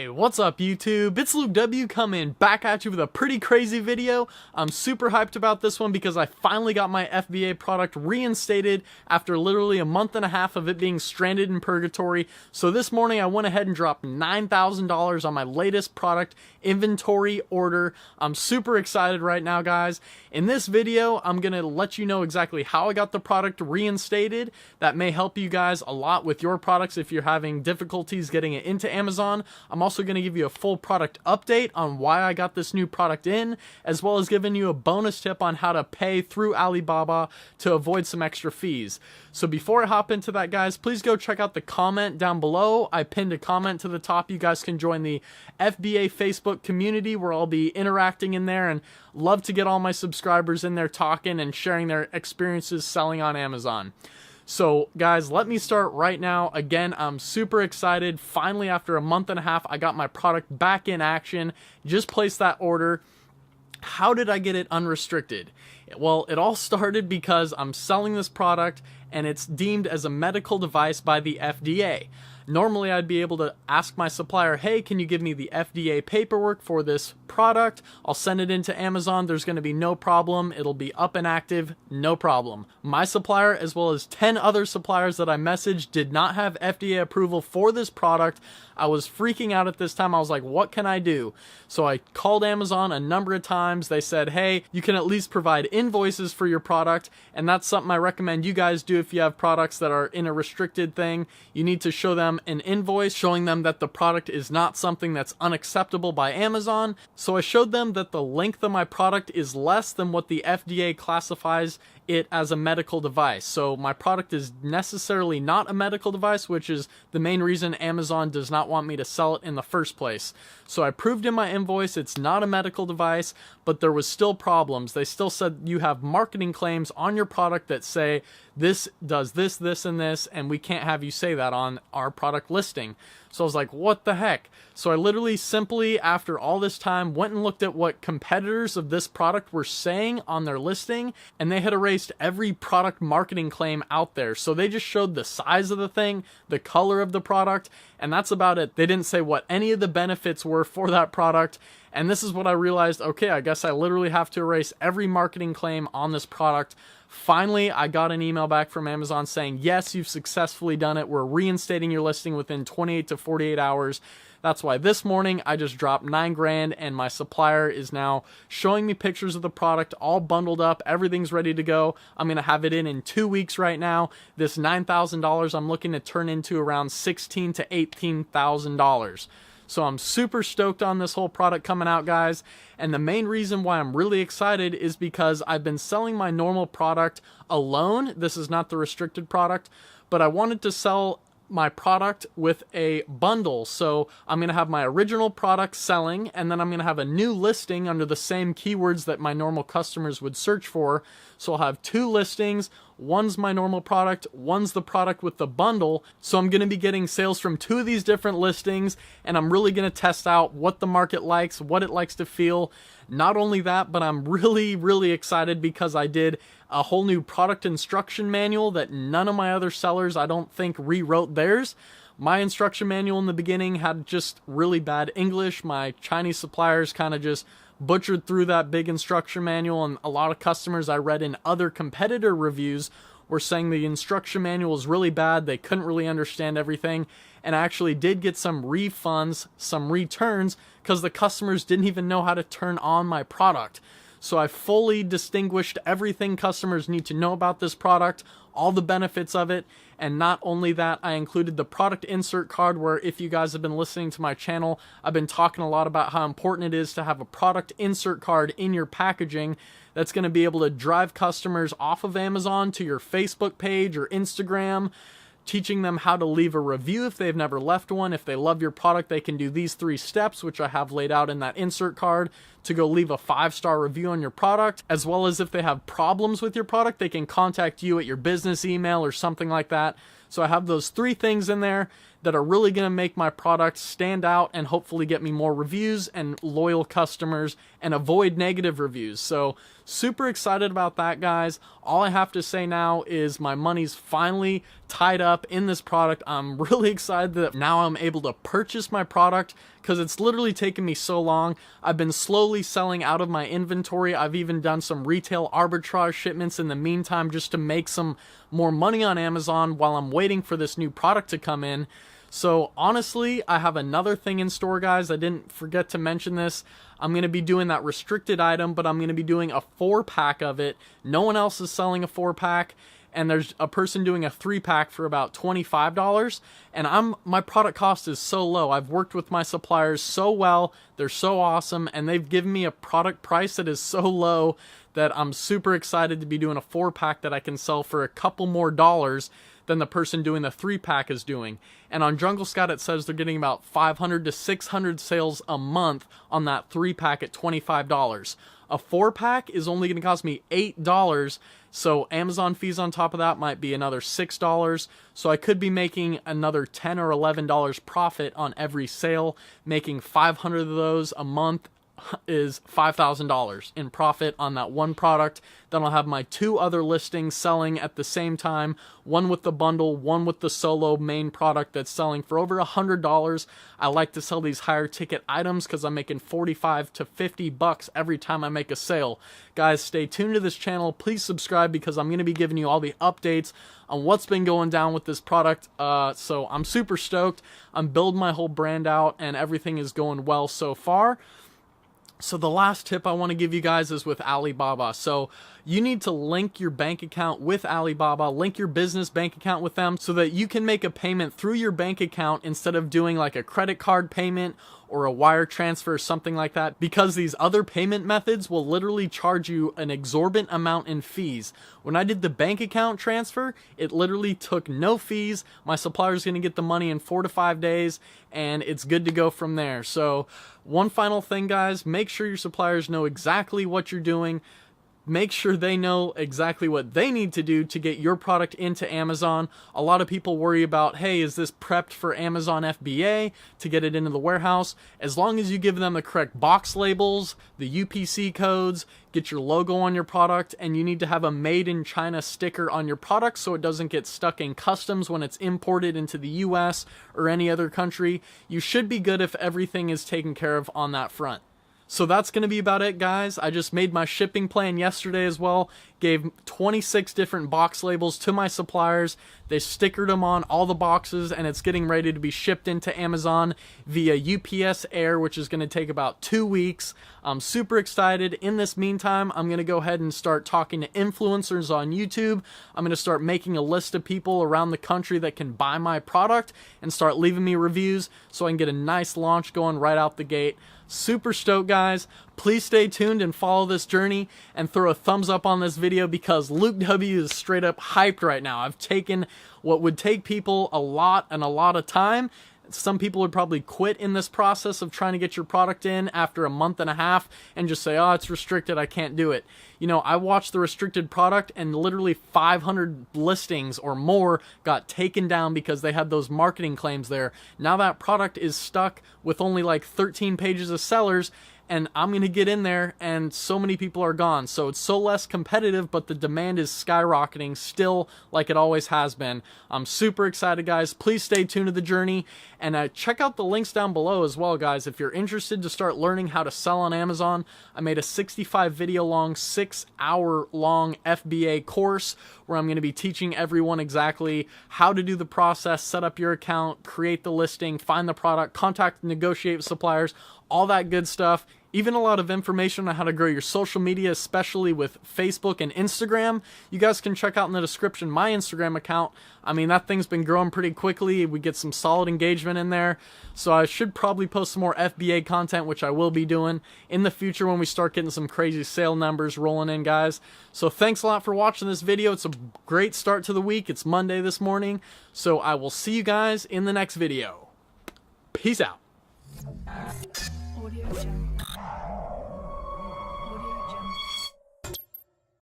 Hey, what's up YouTube? It's Luke W coming back at you with a pretty crazy video. I'm super hyped about this one because I finally got my FBA product reinstated after literally a month and a half of it being stranded in purgatory. So this morning I went ahead and dropped $9,000 on my latest product inventory order. I'm super excited right now, guys. In this video, I'm going to let you know exactly how I got the product reinstated. That may help you guys a lot with your products if you're having difficulties getting it into Amazon. I'm also going to give you a full product update on why I got this new product in, as well as giving you a bonus tip on how to pay through Alibaba to avoid some extra fees. So before I hop into that, guys, please go check out the comment down below. I pinned a comment to the top. You guys can join the FBA Facebook community where I'll be interacting in there, and love to get all my subscribers in there talking and sharing their experiences selling on Amazon. So guys, let me start right now. Again, I'm super excited. Finally, after a month and a half, I got my product back in action. Just placed that order. How did I get it unrestricted? Well, it all started because I'm selling this product and it's deemed as a medical device by the FDA. Normally, I'd be able to ask my supplier, hey, can you give me the FDA paperwork for this product? I'll send it into Amazon. There's going to be no problem. It'll be up and active, no problem. My supplier, as well as 10 other suppliers that I messaged, did not have FDA approval for this product. I was freaking out at this time. I was like, what can I do? So I called Amazon a number of times. They said, hey, you can at least provide invoices for your product. And that's something I recommend you guys do if you have products that are in a restricted thing. You need to show them an invoice showing them that the product is not something that's unacceptable by Amazon. So I showed them that the length of my product is less than what the FDA classifies it as a medical device. So my product is necessarily not a medical device, which is the main reason Amazon does not want me to sell it in the first place. So I proved in my invoice it's not a medical device, but there was still problems. They still said you have marketing claims on your product that say this does this, this, and this, and we can't have you say that on our product listing. So I was like, what the heck? So I literally simply, after all this time, went and looked at what competitors of this product were saying on their listing, and they had erased every product marketing claim out there. So they just showed the size of the thing, the color of the product, and that's about it. They didn't say what any of the benefits were for that product. And this is what I realized, okay, I guess I literally have to erase every marketing claim on this product. Finally, I got an email back from Amazon saying, yes, you've successfully done it. We're reinstating your listing within 28 to 48 hours. That's why this morning I just dropped $9,000 and my supplier is now showing me pictures of the product all bundled up. Everything's ready to go. I'm going to have it in 2 weeks right now. This $9,000 I'm looking to turn into around $16,000 to $18,000. So I'm super stoked on this whole product coming out, guys. And the main reason why I'm really excited is because I've been selling my normal product alone. This is not the restricted product, but I wanted to sell my product with a bundle. So I'm going to have my original product selling, and then I'm going to have a new listing under the same keywords that my normal customers would search for. So I'll have two listings. One's my normal product, one's the product with the bundle. So I'm going to be getting sales from two of these different listings, and I'm really going to test out what the market likes, what it likes to feel. Not only that, but I'm really excited because I did a whole new product instruction manual that none of my other sellers, I don't think, rewrote theirs. My instruction manual in the beginning had just really bad English. My Chinese suppliers kind of just butchered through that big instruction manual, and a lot of customers I read in other competitor reviews were saying the instruction manual is really bad. They couldn't really understand everything, and I actually did get some refunds, some returns, because the customers didn't even know how to turn on my product. So I fully distinguished everything customers need to know about this product, all the benefits of it, and not only that, I included the product insert card where, if you guys have been listening to my channel, I've been talking a lot about how important it is to have a product insert card in your packaging that's going to be able to drive customers off of Amazon to your Facebook page or Instagram, teaching them how to leave a review if they've never left one. If they love your product, they can do these 3 steps, which I have laid out in that insert card to go leave a 5-star review on your product, as well as if they have problems with your product, they can contact you at your business email or something like that. So I have those 3 things in there that are really going to make my product stand out and hopefully get me more reviews and loyal customers and avoid negative reviews. So super excited about that, guys. All I have to say now is my money's finally tied up in this product. I'm really excited that now I'm able to purchase my product because it's literally taken me so long. I've been slowly selling out of my inventory. I've even done some retail arbitrage shipments in the meantime just to make some more money on Amazon while I'm waiting for this new product to come in. So honestly, I have another thing in store, guys. I didn't forget to mention this. I'm going to be doing that restricted item, but I'm going to be doing a 4-pack of it. No one else is selling a 4-pack, and there's a person doing a 3-pack for about $25. And my product cost is so low. I've worked with my suppliers so well. They're so awesome, and they've given me a product price that is so low that I'm super excited to be doing a 4-pack that I can sell for a couple more dollars than the person doing the 3-pack is doing. And on Jungle Scout, it says they're getting about 500 to 600 sales a month on that 3-pack at $25. A 4-pack is only going to cost me $8, so Amazon fees on top of that might be another $6. So I could be making another $10 or $11 profit on every sale. Making 500 of those a month is $5,000 in profit on that one product. Then I'll have my 2 other listings selling at the same time, one with the bundle, one with the solo main product that's selling for over $100. I like to sell these higher ticket items because I'm making 45 to 50 bucks every time I make a sale. Guys, stay tuned to this channel. Please subscribe because I'm going to be giving you all the updates on what's been going down with this product. So I'm super stoked. I'm building my whole brand out and everything is going well so far. So the last tip I want to give you guys is with Alibaba. So you need to link your bank account with Alibaba, link your business bank account with them so that you can make a payment through your bank account instead of doing like a credit card payment or a wire transfer or something like that, because these other payment methods will literally charge you an exorbitant amount in fees. When I did the bank account transfer, it literally took no fees. My supplier's going to get the money in 4 to 5 days, and it's good to go from there. So one final thing, guys, make sure your suppliers know exactly what you're doing. Make sure they know exactly what they need to do to get your product into Amazon. A lot of people worry about, hey, is this prepped for Amazon FBA to get it into the warehouse? As long as you give them the correct box labels, the UPC codes, get your logo on your product, and you need to have a made in China sticker on your product so it doesn't get stuck in customs when it's imported into the US or any other country. You should be good if everything is taken care of on that front. So that's going to be about it, guys. I just made my shipping plan yesterday as well. Gave 26 different box labels to my suppliers. They stickered them on all the boxes, and it's getting ready to be shipped into Amazon via UPS Air, which is going to take about 2 weeks. I'm super excited. In this meantime, I'm going to go ahead and start talking to influencers on YouTube. I'm going to start making a list of people around the country that can buy my product and start leaving me reviews so I can get a nice launch going right out the gate. Super stoked, guys. Please stay tuned and follow this journey and throw a thumbs up on this video because Luke W is straight up hyped right now. I've taken what would take people a lot of time. Some people would probably quit in this process of trying to get your product in after a month and a half and just say, oh, it's restricted, I can't do it. You know, I watched the restricted product and literally 500 listings or more got taken down because they had those marketing claims there. Now that product is stuck with only like 13 pages of sellers, and I'm going to get in there and so many people are gone. So it's so less competitive, but the demand is skyrocketing still like it always has been. I'm super excited, guys. Please stay tuned to the journey and check out the links down below as well, guys. If you're interested to start learning how to sell on Amazon, I made a 65 video long, 6-hour long FBA course where I'm going to be teaching everyone exactly how to do the process, set up your account, create the listing, find the product, contact, negotiate with suppliers, all that good stuff. Even a lot of information on how to grow your social media, especially with Facebook and Instagram. You guys can check out in the description my Instagram account. I mean, that thing's been growing pretty quickly. We get some solid engagement in there. So I should probably post some more FBA content, which I will be doing in the future when we start getting some crazy sale numbers rolling in, guys. So thanks a lot for watching this video. It's a great start to the week. It's Monday this morning. So I will see you guys in the next video. Peace out. Audio Jungle.